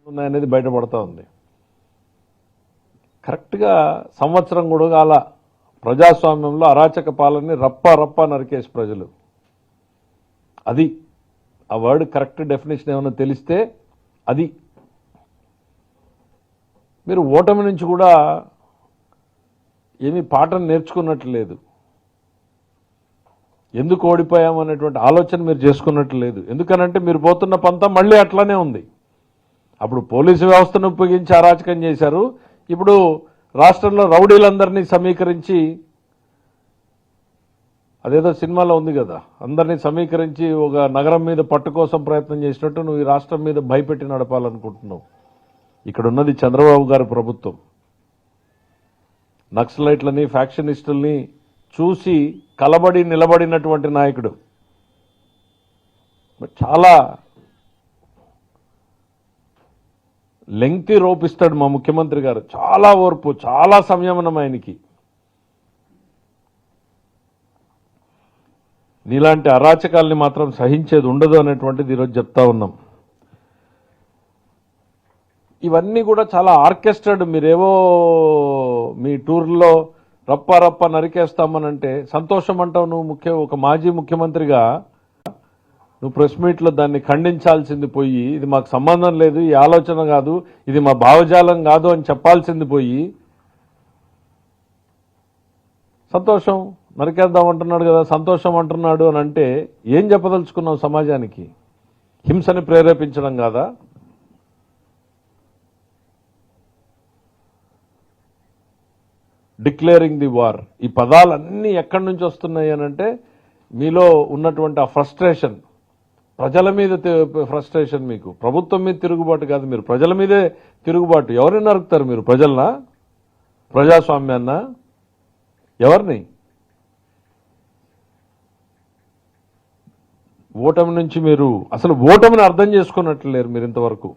ఉన్నాయనేది బయటపడతా ఉంది. కరెక్ట్గా సంవత్సరం కూడా కాల ప్రజాస్వామ్యంలో అరాచక పాలనని రప్ప నరికేసి ప్రజలు. అది ఆ వర్డ్ కరెక్ట్ డెఫినేషన్ ఏమైనా తెలిస్తే అది. మీరు ఓటమి నుంచి కూడా ఏమీ పాఠం నేర్చుకున్నట్లు లేదు. ఎందుకు ఓడిపోయామనేటువంటి ఆలోచన మీరు చేసుకున్నట్లు లేదు. ఎందుకనంటే మీరు పోతున్న పంతం మళ్ళీ అట్లానే ఉంది. అప్పుడు పోలీసు వ్యవస్థను ఉపయోగించి అరాచకం చేశారు. ఇప్పుడు రాష్ట్రంలో రౌడీలందరినీ సమీకరించి, అదేదో సినిమాలో ఉంది కదా, అందరినీ సమీకరించి ఒక నగరం మీద పట్టు కోసం ప్రయత్నం చేసినట్టు నువ్వు ఈ రాష్ట్రం మీద భయపెట్టి నడపాలనుకుంటున్నావు. ఇక్కడ ఉన్నది చంద్రబాబు గారి ప్రభుత్వం. నక్సలైట్లని, ఫ్యాక్షనిస్టుల్ని చూసి కలబడి నిలబడినటువంటి నాయకుడు. చాలా లెంగ్తీ రోపిస్తాడు మా ముఖ్యమంత్రి గారు. చాలా ఓర్పు, చాలా సంయమనం ఆయనకి. నీలాంటి అరాచకాల్ని మాత్రం సహించేది ఉండదు అనేటువంటిది ఈరోజు చెప్తా ఉన్నాం. ఇవన్నీ కూడా చాలా ఆర్కెస్ట్రాడ్. మీరేవో మీ టూర్లో రప్ప నరికేస్తామనంటే సంతోషం అంటావు నువ్వు. ఒక మాజీ ముఖ్యమంత్రిగా నువ్వు ప్రెస్ మీట్లో దాన్ని ఖండించాల్సింది పోయి, ఇది మాకు సంబంధం లేదు, ఈ ఆలోచన కాదు, ఇది మా భావజాలం కాదు అని చెప్పాల్సింది పోయి, సంతోషం నరికేద్దాం అంటున్నాడు కదా, సంతోషం అంటున్నాడు అని అంటే ఏం చెప్పదలుచుకున్నావు సమాజానికి? హింసని ప్రేరేపించడం కాదా? డిక్లేరింగ్ ది వార్, ఈ పదాలన్నీ ఎక్కడి నుంచి వస్తున్నాయి అనంటే మీలో ఉన్నటువంటి ఆ ఫ్రస్ట్రేషన్, ప్రజల మీద ఫ్రస్ట్రేషన్. మీకు ప్రభుత్వం మీద తిరుగుబాటు కాదు, మీరు ప్రజల మీదే తిరుగుబాటు. ఎవరిని నరుకుతారు మీరు? ప్రజలనా? ప్రజాస్వామ్యాన్నా? ఎవరిని? ఓటమి నుంచి మీరు అసలు ఓటమిని అర్థం చేసుకున్నట్లు లేరు మీరు ఇంతవరకు.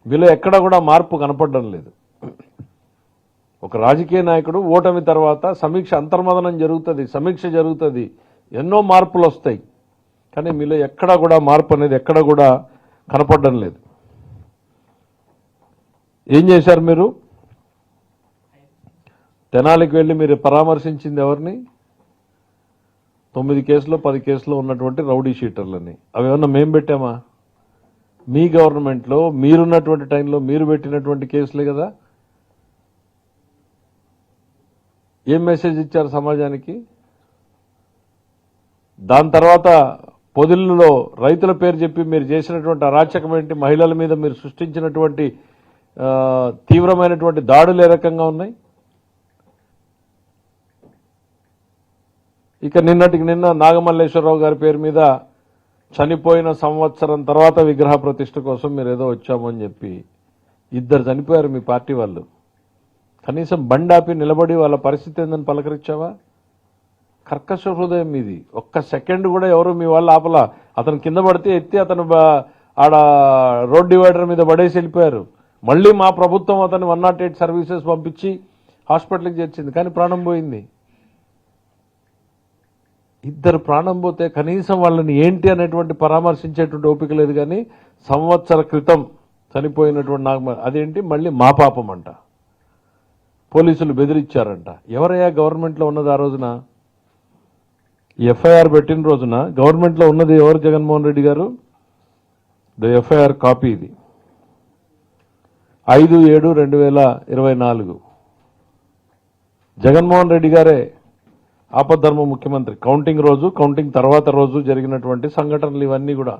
మీలో ఎక్కడ కూడా మార్పు కనపడడం లేదు. ఒక రాజకీయ నాయకుడు ఓటమి తర్వాత సమీక్ష, అంతర్మదనం జరుగుతుంది, సమీక్ష జరుగుతుంది, ఎన్నో మార్పులు వస్తాయి. కానీ మీలో ఎక్కడా కూడా మార్పు అనేది ఎక్కడ కూడా కనపడడం లేదు. ఏం చేశారు మీరు? తెనాలికి వెళ్ళి మీరు పరామర్శించింది ఎవరిని? 9 కేసులో 10 కేసులో ఉన్నటువంటి రౌడీ షీటర్లని. అవి ఏమన్నా మేము పెట్టామా? మీ గవర్నమెంట్లో మీరున్నటువంటి టైంలో మీరు పెట్టినటువంటి కేసులే కదా. ఏం మెసేజ్ ఇచ్చారు సమాజానికి? దాని తర్వాత పొదిల్లో రైతుల పేరు చెప్పి మీరు చేసినటువంటి అరాచకం ఏంటి? మహిళల మీద మీరు సృష్టించినటువంటి తీవ్రమైనటువంటి దాడులు ఏ రకంగా ఉన్నాయి? ఇక నిన్నటికి నిన్న నాగమల్లేశ్వరరావు గారి పేరు మీద చనిపోయిన సంవత్సరం తర్వాత విగ్రహ ప్రతిష్ఠ కోసం మీరు ఏదో వచ్చామని చెప్పి 2 చనిపోయారు మీ పార్టీ వాళ్ళు. కనీసం బండాపి నిలబడి వాళ్ళ పరిస్థితి ఏందని పలకరించావా? కర్కశ హృదయం మీది. ఒక్క సెకండ్ కూడా ఎవరు మీ వాళ్ళు ఆపలా. అతను కింద పడితే ఎత్తి అతను ఆడ రోడ్ డివైడర్ మీద పడేసి వెళ్ళిపోయారు. మళ్ళీ మా ప్రభుత్వం అతను 108 సర్వీసెస్ పంపించి హాస్పిటల్కి చేర్చింది, కానీ ప్రాణం పోయింది. 2 ప్రాణం పోతే కనీసం వాళ్ళని ఏంటి అనేటువంటి పరామర్శించేటువంటి ఓపిక లేదు. కానీ సంవత్సర క్రితం చనిపోయినటువంటి అదేంటి మళ్ళీ మా పాపం అంట. పోలీసులు బెదిరించారంట. ఎవరయ్యా గవర్నమెంట్లో ఉన్నది ఆ రోజున? ఎఫ్ఐఆర్ పెట్టిన రోజున గవర్నమెంట్లో ఉన్నది ఎవరు? జగన్మోహన్ రెడ్డి గారు. ద ఎఫ్ఐఆర్ కాపీ ఇది 5/7/2024. జగన్మోహన్ రెడ్డి గారే ఆపద్ధర్మ ముఖ్యమంత్రి. కౌంటింగ్ రోజు, కౌంటింగ్ తర్వాత రోజు జరిగినటువంటి సంఘటనలు ఇవన్నీ కూడా